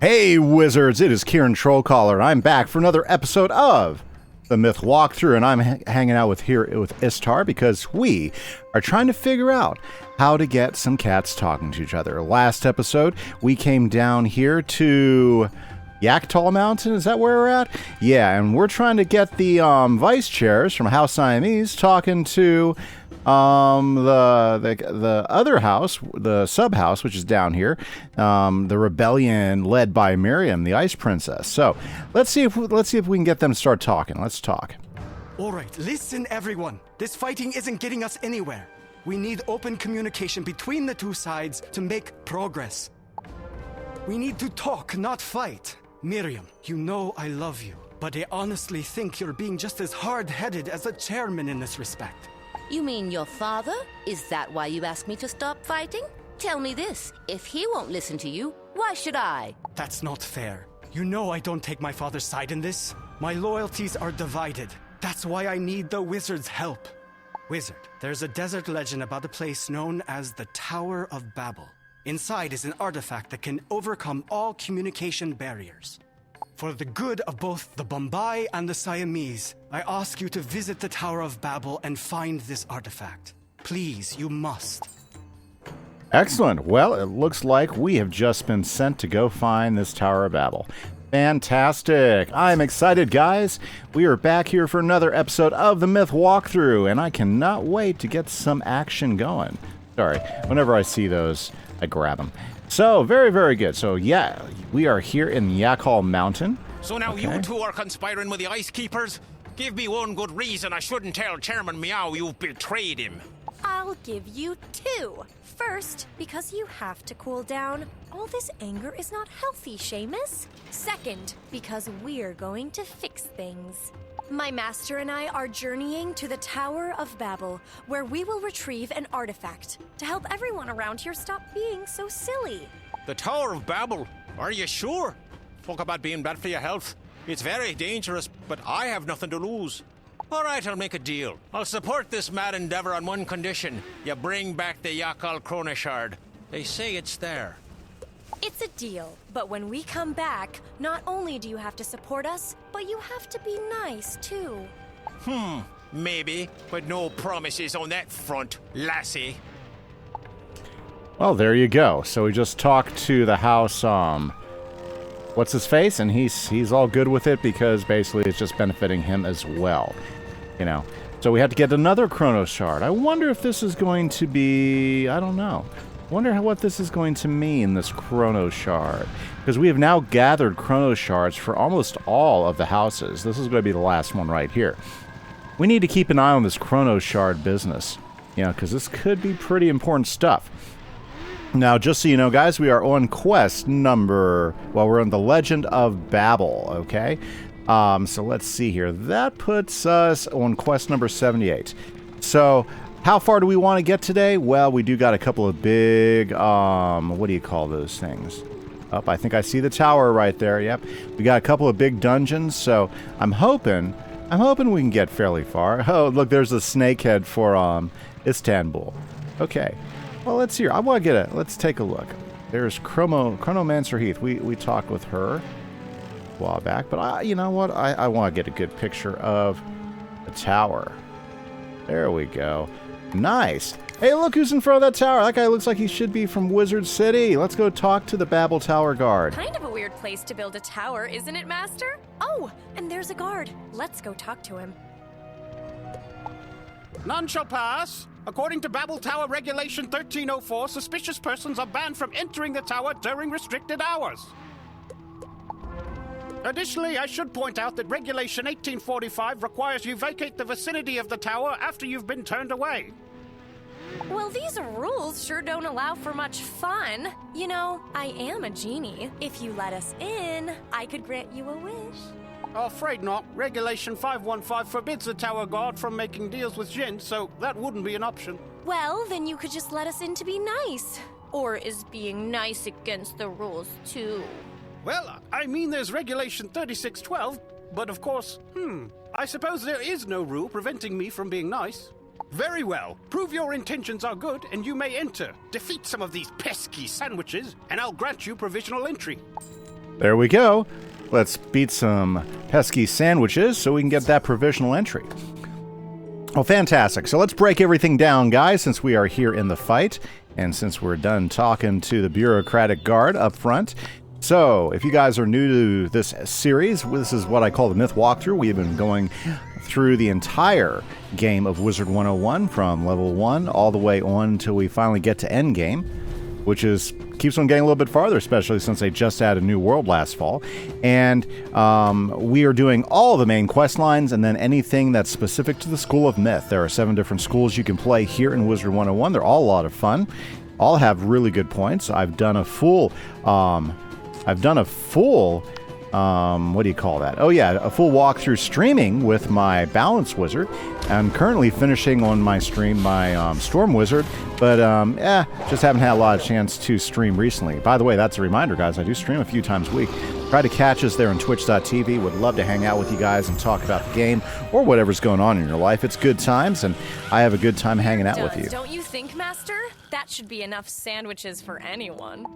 Hey wizards, it is Kieran Trollcaller. I'm back for another episode of the Myth Walkthrough, and I'm hanging out with Istar because we are trying to figure out how to get some cats talking to each other. Last episode, we came down here to Yaktall Mountain. Is that where we're at? Yeah, and we're trying to get the vice chairs from House Siamese talking to the other house, the sub house, which is down here, the rebellion led by Miriam, the Ice Princess. So let's see if we can get them to start talking. Let's talk. All right, listen, everyone. This fighting isn't getting us anywhere. We need open communication between the two sides to make progress. We need to talk, not fight. Miriam, you know I love you, but I honestly think you're being just as hard-headed as the chairman in this respect. You mean your father? Is that why you asked me to stop fighting? Tell me this, if he won't listen to you, why should I? That's not fair. You know I don't take my father's side in this. My loyalties are divided. That's why I need the wizard's help. Wizard, there's a desert legend about a place known as the Tower of Babble. Inside is an artifact that can overcome all communication barriers. For the good of both the Bombay and the Siamese, I ask you to visit the Tower of Babble and find this artifact. Please, you must. Excellent. Well, it looks like we have just been sent to go find this Tower of Babel. Fantastic. I'm excited, guys. We are back here for another episode of the Myth Walkthrough, and I cannot wait to get some action going. Sorry, whenever I see those, I grab them. So, very, very good. So, yeah, we are here in Yaktall Mountain. So now you two are conspiring with the Ice Keepers? Give me one good reason I shouldn't tell Chairman Meow you've betrayed him. I'll give you two. First, because you have to cool down. All this anger is not healthy, Seamus. Second, because we're going to fix things. My master and I are journeying to the Tower of Babel, where we will retrieve an artifact to help everyone around here stop being so silly. The Tower of Babble? Are you sure? Talk about being bad for your health. It's very dangerous, but I have nothing to lose. All right, I'll make a deal. I'll support this mad endeavor on one condition. You bring back the Yaktall Chronishard. They say it's there. It's a deal, but when we come back, not only do you have to support us, but you have to be nice, too. Maybe, but no promises on that front, lassie. Well, there you go. So we just talked to the house, what's his face? And he's all good with it because basically it's just benefiting him as well. You know. So we had to get another Chrono Shard. I wonder if this is going to be... I don't know. Wonder what this is going to mean, this Chrono Shard. Because we have now gathered Chrono Shards for almost all of the houses. This is going to be the last one right here. We need to keep an eye on this Chrono Shard business. You know, because this could be pretty important stuff. Now, just so you know, guys, we are on quest number... Well, we're on the Legend of Babble, okay? So let's see here. That puts us on quest number 78. So... how far do we want to get today? Well, we do got a couple of big, what do you call those things? I think I see the tower right there, yep. We got a couple of big dungeons, so I'm hoping we can get fairly far. Oh, look, there's a snakehead for, Istanbul. Okay. Well, let's see here. Let's take a look. There's Chronomancer Heath. We talked with her a while back, but you know what? I want to get a good picture of the tower. There we go. Nice. Hey, look who's in front of that tower. That guy looks like he should be from Wizard City. Let's go talk to the Babble Tower guard. Kind of a weird place to build a tower, isn't it, Master? Oh, and there's a guard. Let's go talk to him. None shall pass. According to Babble Tower Regulation 1304, suspicious persons are banned from entering the tower during restricted hours. Additionally, I should point out that Regulation 1845 requires you vacate the vicinity of the tower after you've been turned away. Well, these rules sure don't allow for much fun. You know, I am a genie. If you let us in, I could grant you a wish. Afraid not. Regulation 515 forbids the tower guard from making deals with Jinn, so that wouldn't be an option. Well, then you could just let us in to be nice. Or is being nice against the rules, too? Well, I mean there's Regulation 3612, but of course, I suppose there is no rule preventing me from being nice. Very well. Prove your intentions are good, and you may enter. Defeat some of these pesky sandwiches, and I'll grant you provisional entry. There we go. Let's beat some pesky sandwiches so we can get that provisional entry. Oh, fantastic. So let's break everything down, guys, since we are here in the fight, and since we're done talking to the bureaucratic guard up front. So, if you guys are new to this series, this is what I call the Myth Walkthrough. We've been going through the entire game of Wizard 101 from level 1 all the way on until we finally get to endgame, which keeps on getting a little bit farther, especially since they just added a new world last fall. And we are doing all the main quest lines and then anything that's specific to the School of Myth. There are 7 different schools you can play here in Wizard 101. They're all a lot of fun. All have really good points. I've done a full what do you call that? Oh yeah, a full walkthrough streaming with my Balance Wizard. I'm currently finishing on my stream my Storm Wizard, but just haven't had a lot of chance to stream recently. By the way, that's a reminder, guys. I do stream a few times a week. Try to catch us there on twitch.tv. Would love to hang out with you guys and talk about the game or whatever's going on in your life. It's good times, and I have a good time hanging out with you. Don't you think, Master? That should be enough sandwiches for anyone.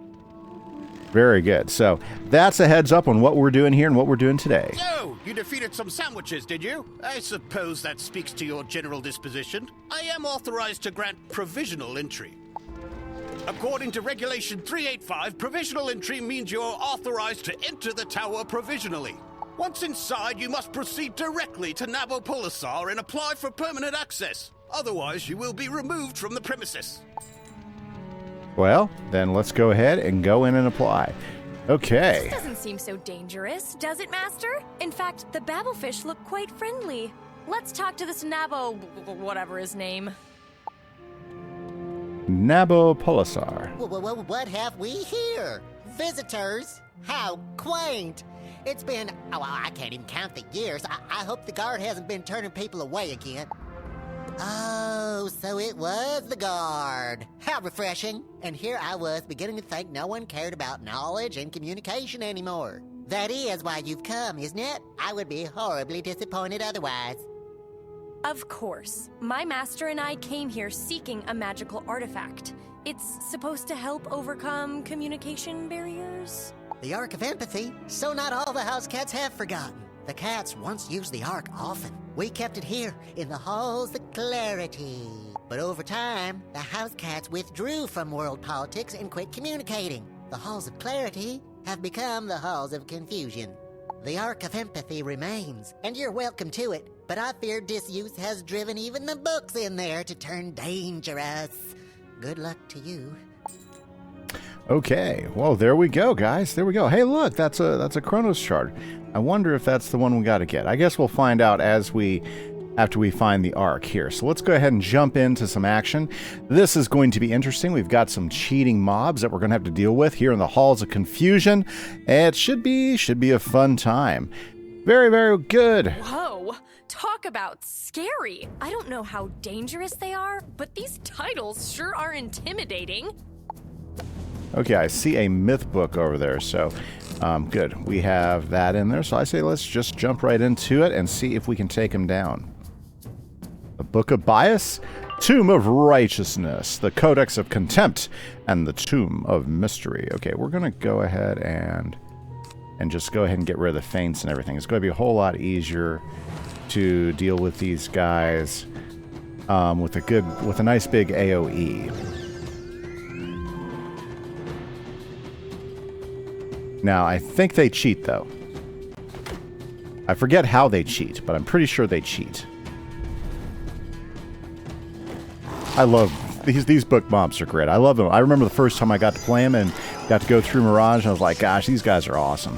Very good. So that's a heads up on what we're doing here and what we're doing today. So, you defeated some sandwiches, did you? I suppose that speaks to your general disposition. I am authorized to grant provisional entry. According to Regulation 385, provisional entry means you're authorized to enter the tower provisionally. Once inside, you must proceed directly to Nabo Polisar and apply for permanent access. Otherwise, you will be removed from the premises. Well, then let's go ahead and go in and apply. Okay. This doesn't seem so dangerous, does it, Master? In fact, the babblefish look quite friendly. Let's talk to this Nabo, whatever his name. Nabo Polisar. What have we here? Visitors? How quaint. It's been, I can't even count the years. I hope the guard hasn't been turning people away again. Oh, so it was the guard. How refreshing. And here I was beginning to think no one cared about knowledge and communication anymore. That is why you've come, isn't it? I would be horribly disappointed otherwise. Of course. My master and I came here seeking a magical artifact. It's supposed to help overcome communication barriers? The Ark of Empathy, so not all the house cats have forgotten. The cats once used the Ark often. We kept it here in the Halls of Clarity. But over time, the house cats withdrew from world politics and quit communicating. The Halls of Clarity have become the Halls of Confusion. The Ark of Empathy remains, and you're welcome to it, but I fear disuse has driven even the books in there to turn dangerous. Good luck to you. Okay, well, there we go, guys. There we go. Hey, look, that's a Chronos shard. I wonder if that's the one we got to get. I guess we'll find out after we find the Ark here. So let's go ahead and jump into some action. This is going to be interesting. We've got some cheating mobs that we're going to have to deal with here in the Halls of Confusion. It should be a fun time. Very, very good. Whoa! Talk about scary! I don't know how dangerous they are, but these titles sure are intimidating. Okay, I see a myth book over there, so good. We have that in there, so I say let's just jump right into it and see if we can take him down. The Book of Bias, Tomb of Righteousness, the Codex of Contempt, and the Tomb of Mystery. Okay, we're going to go ahead and just go ahead and get rid of the feints and everything. It's going to be a whole lot easier to deal with these guys with a nice big AoE. Now, I think they cheat, though. I forget how they cheat, but I'm pretty sure they cheat. I love these book mobs are great. I love them. I remember the first time I got to play them and got to go through Mirage, and I was like, gosh, these guys are awesome.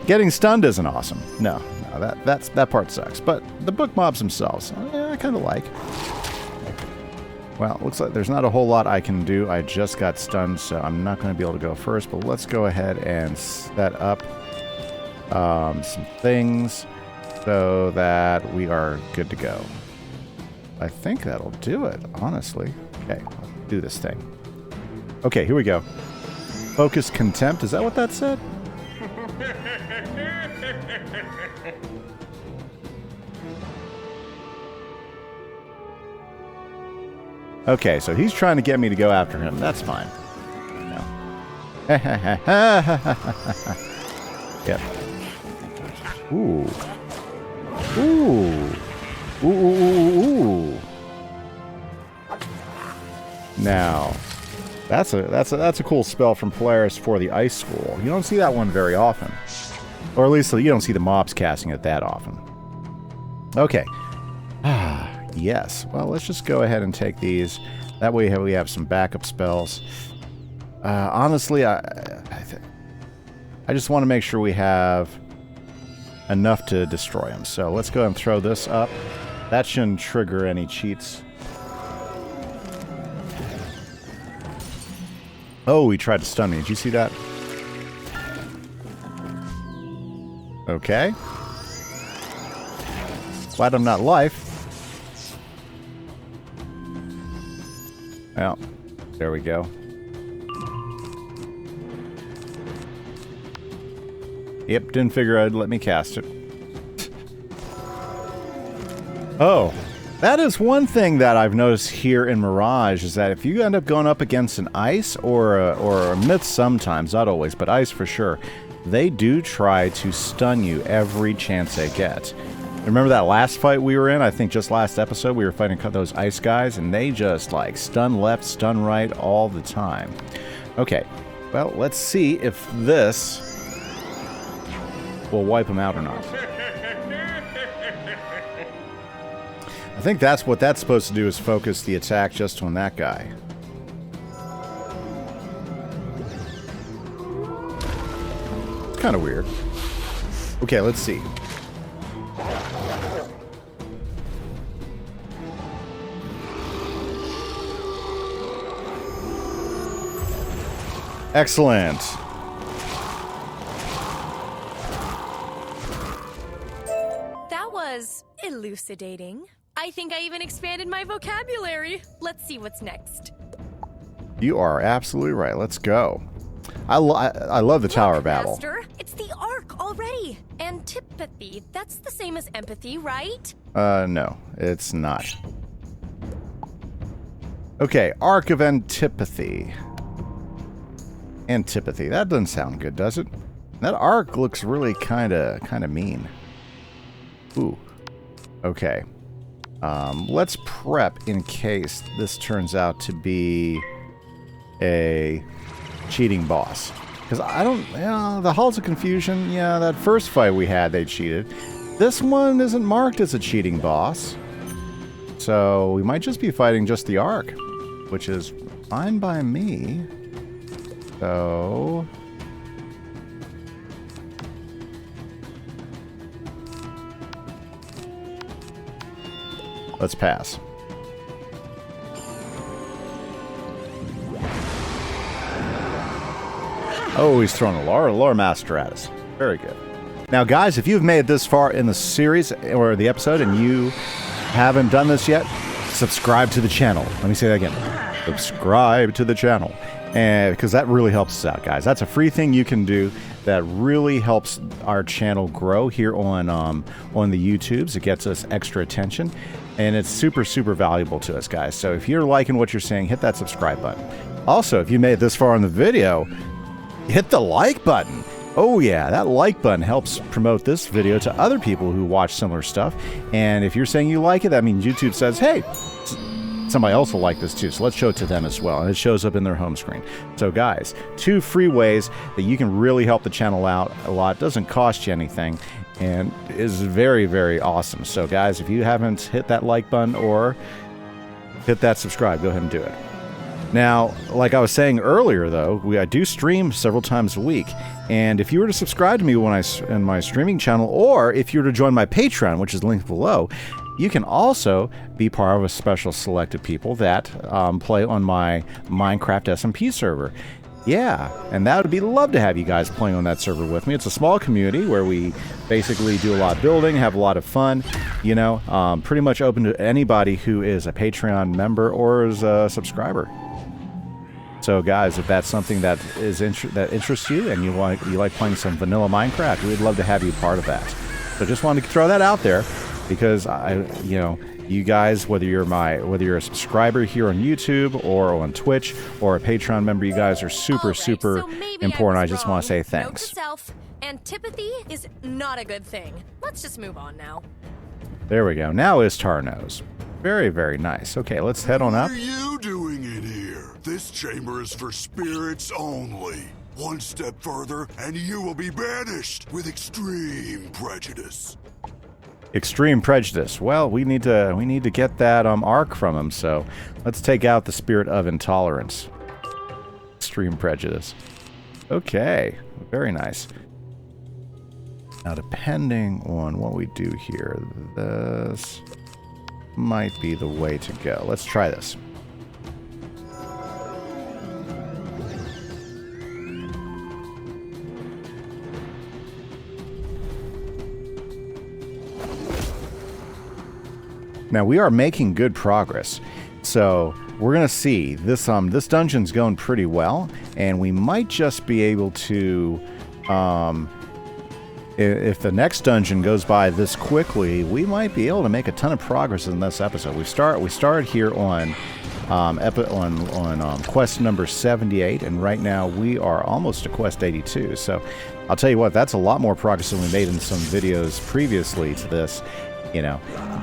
Getting stunned isn't awesome. No, that part sucks. But the book mobs themselves, I kind of like. Well, it looks like there's not a whole lot I can do. I just got stunned, so I'm not going to be able to go first. But let's go ahead and set up some things so that we are good to go. I think that'll do it, honestly. Okay, let's do this thing. Okay, here we go. Focus Contempt. Is that what that said? Okay, so he's trying to get me to go after him. That's fine. No. Yep. Ooh. Ooh. Ooh, ooh, ooh, ooh. Now, that's a cool spell from Polaris for the Ice School. You don't see that one very often. Or at least you don't see the mobs casting it that often. Okay. Yes. Well, let's just go ahead and take these. That way we have some backup spells. Honestly, I just want to make sure we have enough to destroy them. So let's go ahead and throw this up. That shouldn't trigger any cheats. Oh, he tried to stun me. Did you see that? Okay. Glad I'm not life. Well, there we go. Yep, didn't figure I'd let me cast it. Oh, that is one thing that I've noticed here in Mirage, is that if you end up going up against an ice or a myth sometimes, not always, but ice for sure, they do try to stun you every chance they get. Remember that last fight we were in? I think just last episode we were fighting those ice guys, and they just like stun left, stun right all the time. Okay, well, let's see if this will wipe them out or not. I think that's what that's supposed to do, is focus the attack just on that guy. It's kind of weird. Okay, let's see. Excellent. That was elucidating. I think I even expanded my vocabulary. Let's see what's next. You are absolutely right. Let's go. I love the Tower of Babble. Master, it's the Arc already. Antipathy. That's the same as empathy, right? No, it's not. Okay, Arc of Antipathy. Antipathy. That doesn't sound good, does it? That arc looks really kind of mean. Ooh. Okay. Let's prep in case this turns out to be a cheating boss. Because I don't... the Halls of Confusion, yeah, that first fight we had, they cheated. This one isn't marked as a cheating boss. So we might just be fighting just the Arc, which is fine by me. So... let's pass. Oh, he's throwing a Lore Master at us. Very good. Now, guys, if you've made it this far in the series or the episode and you haven't done this yet, subscribe to the channel. Let me say that again. Subscribe to the channel. And because that really helps us out, guys. That's a free thing you can do that really helps our channel grow here on the YouTubes. It gets us extra attention, and it's super, super valuable to us, guys. So if you're liking what you're seeing, hit that subscribe button. Also, if you made it this far in the video, hit the like button. Oh yeah, that like button helps promote this video to other people who watch similar stuff. And if you're saying you like it, that means YouTube says, hey, somebody else will like this too, so let's show it to them as well, and it shows up in their home screen. So guys, 2 free ways that you can really help the channel out a lot. Doesn't cost you anything, and is very, very awesome. So guys, if you haven't hit that like button or hit that subscribe, go ahead and do it. Now, like I was saying earlier, though, I do stream several times a week, and if you were to subscribe to me when in my streaming channel, or if you were to join my Patreon, which is linked below, you can also be part of a special select of people that play on my Minecraft SMP server. Yeah, and that would be love to have you guys playing on that server with me. It's a small community where we basically do a lot of building, have a lot of fun, you know, pretty much open to anybody who is a Patreon member or is a subscriber. So guys, if that's something that is that interests you and you like playing some vanilla Minecraft, we'd love to have you part of that. So just wanted to throw that out there. because you guys, whether you're a subscriber here on YouTube or on Twitch or a Patreon member, you guys are super important. I just want to say thanks. Note to self, antipathy is not a good thing. Let's just move on now. There we go. Now Istar knows. Very, very nice. Okay, let's head on up. What are you doing in here? This chamber is for spirits only. One step further, and you will be banished with extreme prejudice. Extreme prejudice. Well, we need to get that arc from him. So let's take out the spirit of intolerance. Extreme prejudice. Okay, very nice. Now, depending on what we do here, this might be the way to go. Let's try this. Now, we are making good progress, so we're going to see this dungeon's going pretty well, and we might just be able to, if the next dungeon goes by this quickly, we might be able to make a ton of progress in this episode. We started here on quest number 78, and right now we are almost to quest 82, so I'll tell you what, that's a lot more progress than we made in some videos previously to this.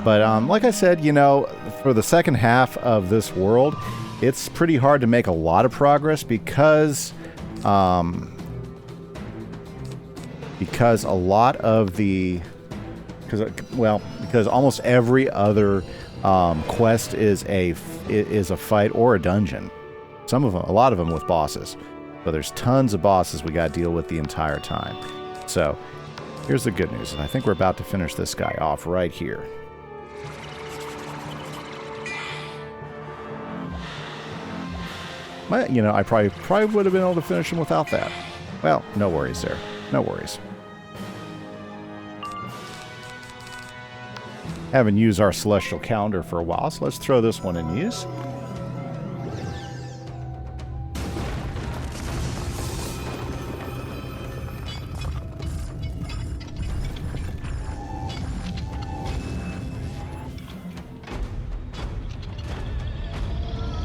But like I said, for the second half of this world, it's pretty hard to make a lot of progress because a lot of because almost every other quest is a fight or a dungeon. A lot of them with bosses. So there's tons of bosses we got to deal with the entire time. So here's the good news, and I think we're about to finish this guy off right here. I probably would have been able to finish him without that. Well, no worries there. No worries. Haven't used our celestial calendar for a while, so let's throw this one in use.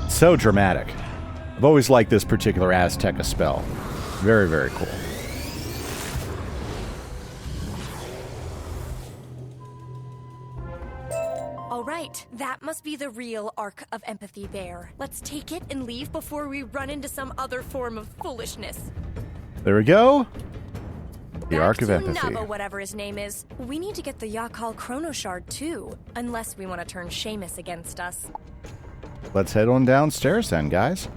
So dramatic. I've always liked this particular Azteca spell. Very, very cool. All right, that must be the real Arc of Empathy there. Let's take it and leave before we run into some other form of foolishness. There we go. The Back Arc of to Empathy. Nava, whatever his name is. We need to get the Yakal Chrono Shard too, unless we want to turn Seamus against us. Let's head on downstairs then, guys.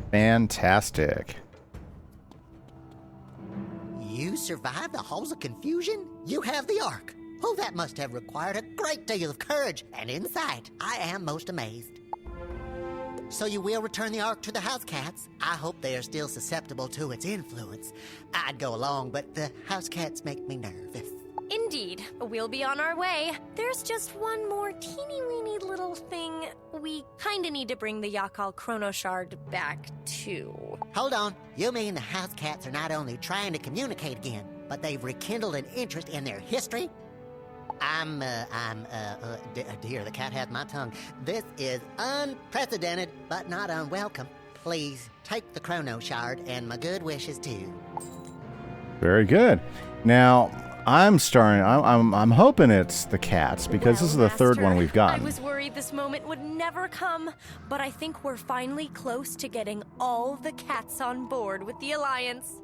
Fantastic. You survived the Halls of Confusion? You have the Ark. Oh, that must have required a great deal of courage and insight. I am most amazed. So you will return the Ark to the house cats? I hope they are still susceptible to its influence. I'd go along, but the house cats make me nervous. Indeed, we'll be on our way. There's just one more teeny-weeny little thing. We kinda need to bring the Yakal Chrono Shard back, too. Hold on. You mean the house cats are not only trying to communicate again, but they've rekindled an interest in their history? Dear, the cat has my tongue. This is unprecedented, but not unwelcome. Please, take the Chrono Shard and my good wishes, too. Very good. Now, I'm hoping it's the cats, because this is the third one we've gotten. I was worried this moment would never come, but I think we're finally close to getting all the cats on board with the Alliance.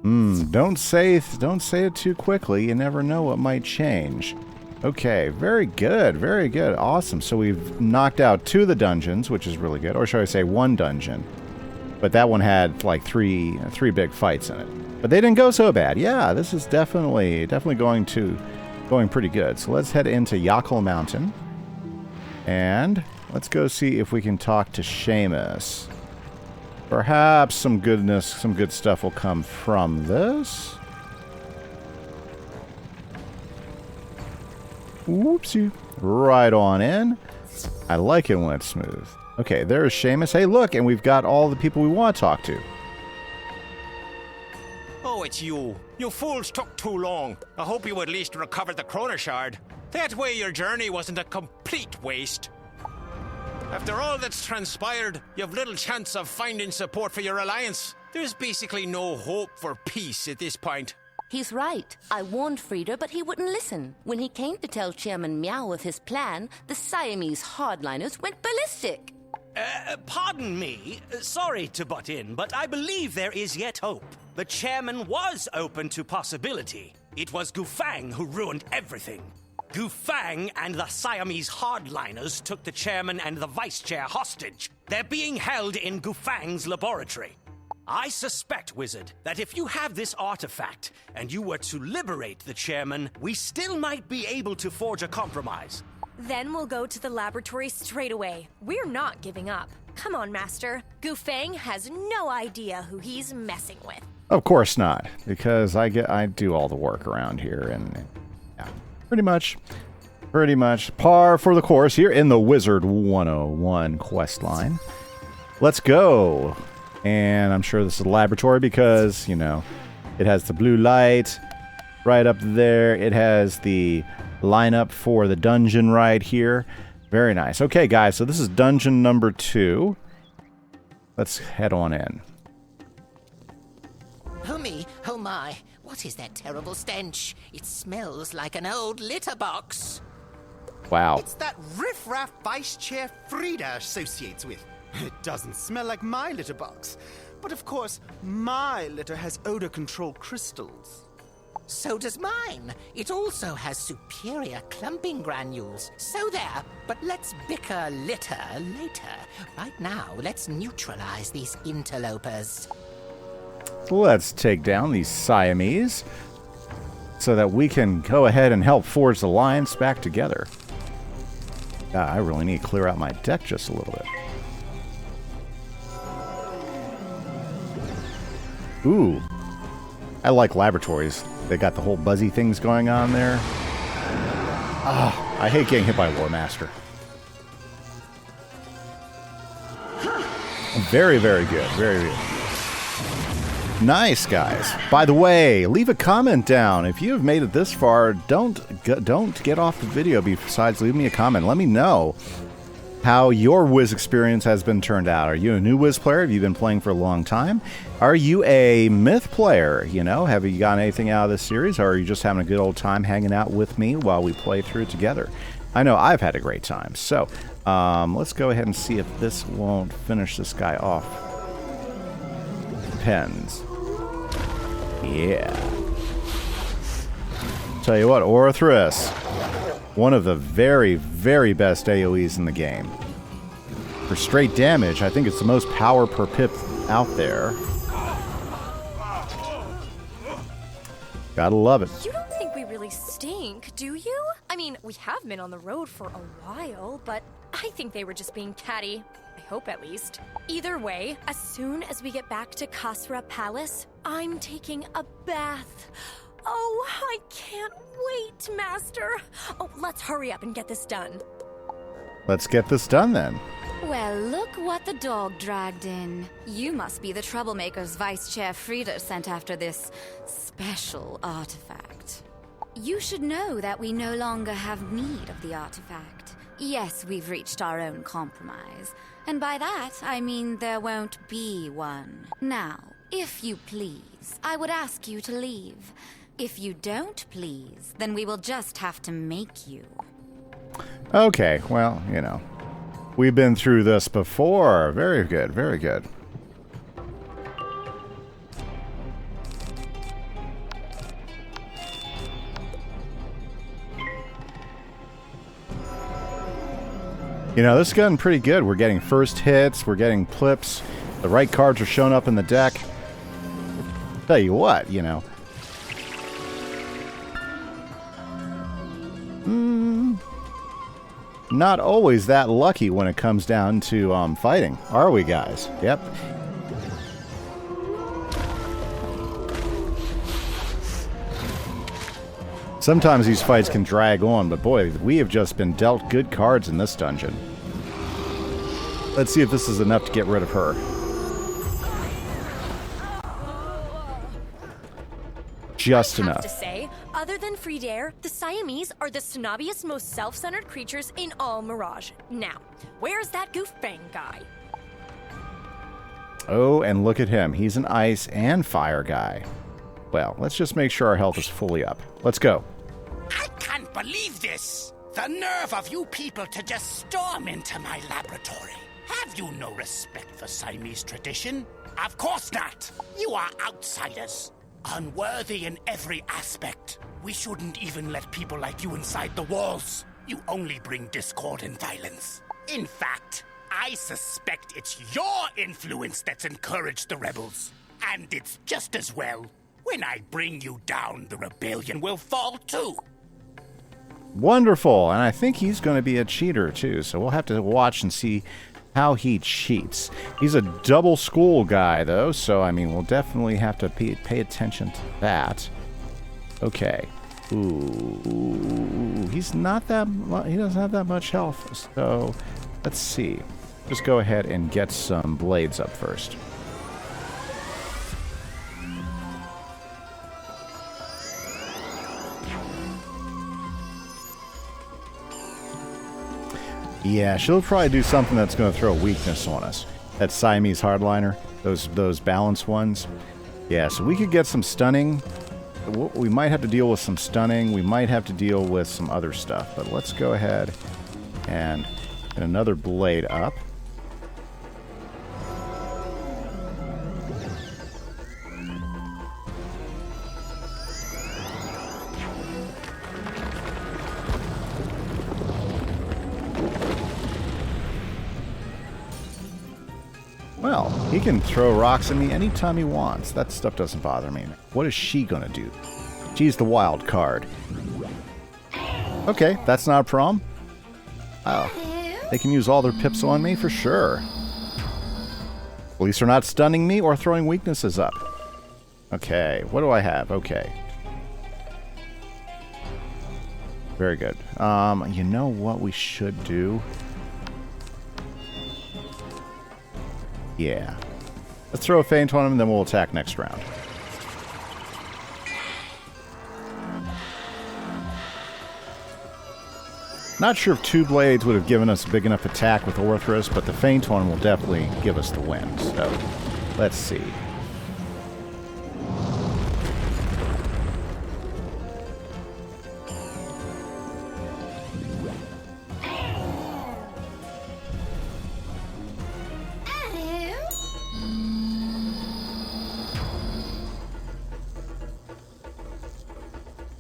Don't say it too quickly. You never know what might change. Okay, very good, very good, awesome. So we've knocked out 2 of the dungeons, which is really good, or should I say 1 dungeon? But that one had like three big fights in it. But they didn't go so bad. Yeah, this is definitely going pretty good. So let's head into Yakal Mountain, and let's go see if we can talk to Seamus. Perhaps some good stuff will come from this. Whoopsie. Right on in. I like it when it's smooth. Okay, there's Seamus. Hey, look, and we've got all the people we want to talk to. Oh, it's you. You fools took too long. I hope you at least recovered the Chrono Shard. That way your journey wasn't a complete waste. After all that's transpired, you've little chance of finding support for your alliance. There's basically no hope for peace at this point. He's right. I warned Frieder, but he wouldn't listen. When he came to tell Chairman Meow of his plan, the Siamese hardliners went ballistic. Pardon me. Sorry to butt in, but I believe there is yet hope. The chairman was open to possibility. It was Gufang who ruined everything. Gufang and the Siamese hardliners took the chairman and the vice chair hostage. They're being held in Gufang's laboratory. I suspect, Wizard, that if you have this artifact and you were to liberate the chairman, we still might be able to forge a compromise. Then we'll go to the laboratory straight away. We're not giving up. Come on, Master. Gufang has no idea who he's messing with. Of course not, because I do all the work around here, and yeah, pretty much par for the course here in the Wizard101 quest line. Let's go. And I'm sure this is a laboratory because, you know, it has the blue light right up there. It has the lineup for the dungeon right here. Very nice. Okay, guys, so this is dungeon number 2. Let's head on in. Oh me, oh my, what is that terrible stench? It smells like an old litter box. Wow. It's that riff-raff Vice Chair Frieda associates with. It doesn't smell like my litter box. But of course, my litter has odor control crystals. So does mine. It also has superior clumping granules. So there, but let's bicker litter later. Right now, let's neutralize these interlopers. Let's take down these Siamese so that we can go ahead and help forge the alliance back together. I really need to clear out my deck just a little bit. Ooh, I like laboratories. They got the whole buzzy things going on there. Ah, I hate getting hit by War Master. Very, very good. Very good. Nice, guys. By the way, leave a comment down. If you have made it this far, don't get off the video besides leave me a comment. Let me know how your Wiz experience has been turned out. Are you a new Wiz player? Have you been playing for a long time? Are you a Myth player? You know, have you gotten anything out of this series? Or are you just having a good old time hanging out with me while we play through it together? I know I've had a great time. So, let's go ahead and see if this won't finish this guy off. Depends. Yeah. Tell you what, Orithris. One of the very, very best AoEs in the game. For straight damage, I think it's the most power per pip out there. Gotta love it. You don't think we really stink, do you? I mean, we have been on the road for a while, but I think they were just being catty. I hope at least. Either way, as soon as we get back to Kasra Palace, I'm taking a bath. Oh, I can't wait, Master. Oh, let's hurry up and get this done. Let's get this done then. Well, look what the dog dragged in. You must be the troublemakers Vice Chair Frieda sent after this special artifact. You should know that we no longer have need of the artifact. Yes, we've reached our own compromise. And by that, I mean there won't be one. Now, if you please, I would ask you to leave. If you don't please, then we will just have to make you. Okay, well, you know. We've been through this before. Very good, very good. You know, this is getting pretty good. We're getting first hits, we're getting plips, the right cards are showing up in the deck. Tell you what, you know. Not always that lucky when it comes down to fighting, are we, guys? Yep. Sometimes these fights can drag on, but boy, we have just been dealt good cards in this dungeon. Let's see if this is enough to get rid of her. Just I enough. have to say, Other than Fridaire, the Siamese are the snobbiest, most self-centered creatures in all Mirage. Now, where's that Goofbang guy? Oh, and look at him. He's an ice and fire guy. Well, let's just make sure our health is fully up. Let's go. I can't believe this! The nerve of you people to just storm into my laboratory. Have you no respect for Siamese tradition? Of course not! You are outsiders. Unworthy in every aspect. We shouldn't even let people like you inside the walls. You only bring discord and violence. In fact, I suspect it's your influence that's encouraged the rebels. And it's just as well. When I bring you down, the rebellion will fall too. Wonderful. And I think he's going to be a cheater too, so we'll have to watch and see how he cheats. He's a double school guy though, so I mean we'll definitely have to pay attention to that. Okay. Ooh, he's not that he doesn't have that much health, so let's see. Just go ahead and get some blades up first. Yeah, she'll probably do something that's going to throw a weakness on us. That Siamese hardliner, those balance ones. Yeah, so we could get some stunning. We might have to deal with some stunning. We might have to deal with some other stuff. But let's go ahead and get another blade up. Well, he can throw rocks at me anytime he wants. That stuff doesn't bother me. What is she going to do? She's the wild card. Okay, that's not a problem. Oh, they can use all their pips on me for sure. At least they're not stunning me or throwing weaknesses up. Okay, what do I have? Okay. Very good. You know what we should do? Yeah. Let's throw a feint on him, and then we'll attack next round. Not sure if two blades would have given us a big enough attack with Orthrus, but the feint on him will definitely give us the win. So, let's see.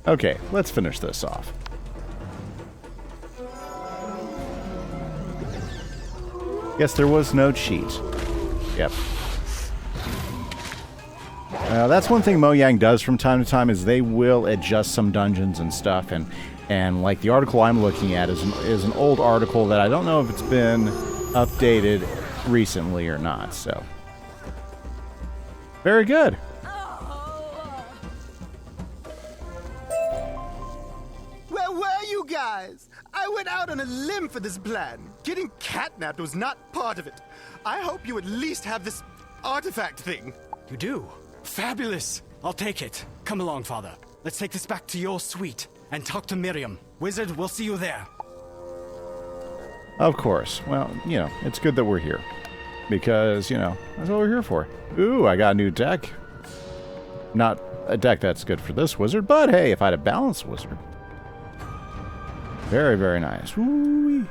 Okay, let's finish this off. Yes, there was no cheat. Yep. That's one thing Mojang does from time to time is they will adjust some dungeons and stuff, and like the article I'm looking at is an old article that I don't know if it's been updated recently or not. So, very good. Guys, I went out on a limb for this plan. Getting catnapped was not part of it. I hope you at least have this artifact thing. You do? Fabulous. I'll take it. Come along, Father. Let's take this back to your suite and talk to Miriam. Wizard, we'll see you there. Of course. Well, you know, it's good that we're here. Because, you know, that's what we're here for. Ooh, I got a new deck. Not a deck that's good for this wizard, but hey, if I had a balanced wizard. Very, very nice. Woo-wee.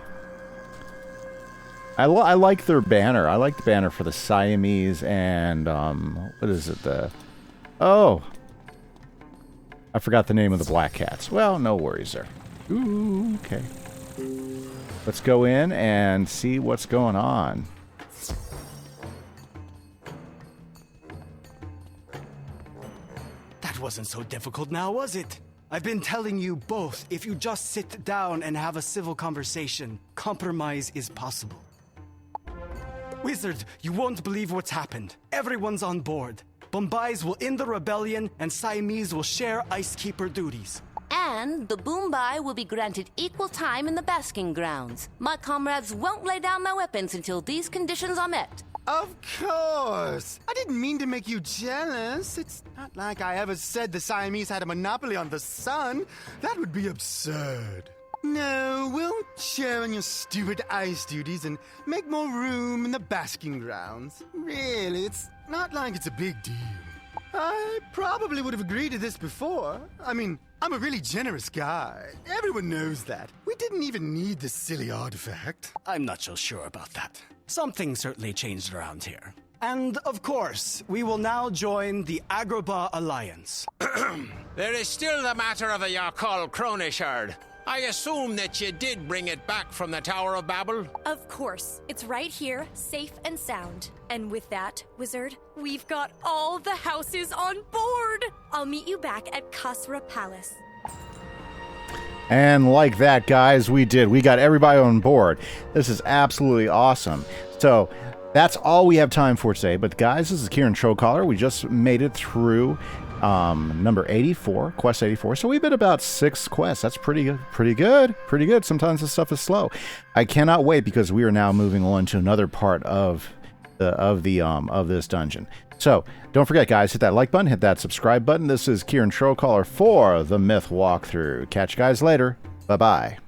I like their banner. I like the banner for the Siamese and, what is it? Oh! I forgot the name of the black cats. Well, no worries there. Ooh, okay. Let's go in and see what's going on. That wasn't so difficult now, was it? I've been telling you both, if you just sit down and have a civil conversation, compromise is possible. Wizard, you won't believe what's happened. Everyone's on board. Bombay's will end the rebellion, and Siamese will share Icekeeper duties. And the Boombai will be granted equal time in the basking grounds. My comrades won't lay down their weapons until these conditions are met. Of course! I didn't mean to make you jealous. It's not like I ever said the Siamese had a monopoly on the sun. That would be absurd. No, we'll share in your stupid ice duties and make more room in the basking grounds. Really, it's not like it's a big deal. I probably would have agreed to this before. I mean, I'm a really generous guy. Everyone knows that. We didn't even need this silly artifact. I'm not so sure about that. Something certainly changed around here. And, of course, we will now join the Agrabah Alliance. There is still the matter of the Yakal Kronishard. I assume that you did bring it back from the Tower of Babble? Of course. It's right here, safe and sound. And with that, Wizard, we've got all the houses on board! I'll meet you back at Kasra Palace. And like that, guys, we got everybody on board. This is absolutely awesome. So that's all we have time for today. But guys, this is Kieran Trollcaller. We just made it through number 84, quest 84. So we did about 6 quests. That's pretty good. Sometimes this stuff is slow. I cannot wait because we are now moving on to another part of this dungeon. So don't forget, guys, hit that like button, hit that subscribe button. This is Kieran Trollcaller for the Myth Walkthrough. Catch you guys later. Bye-bye.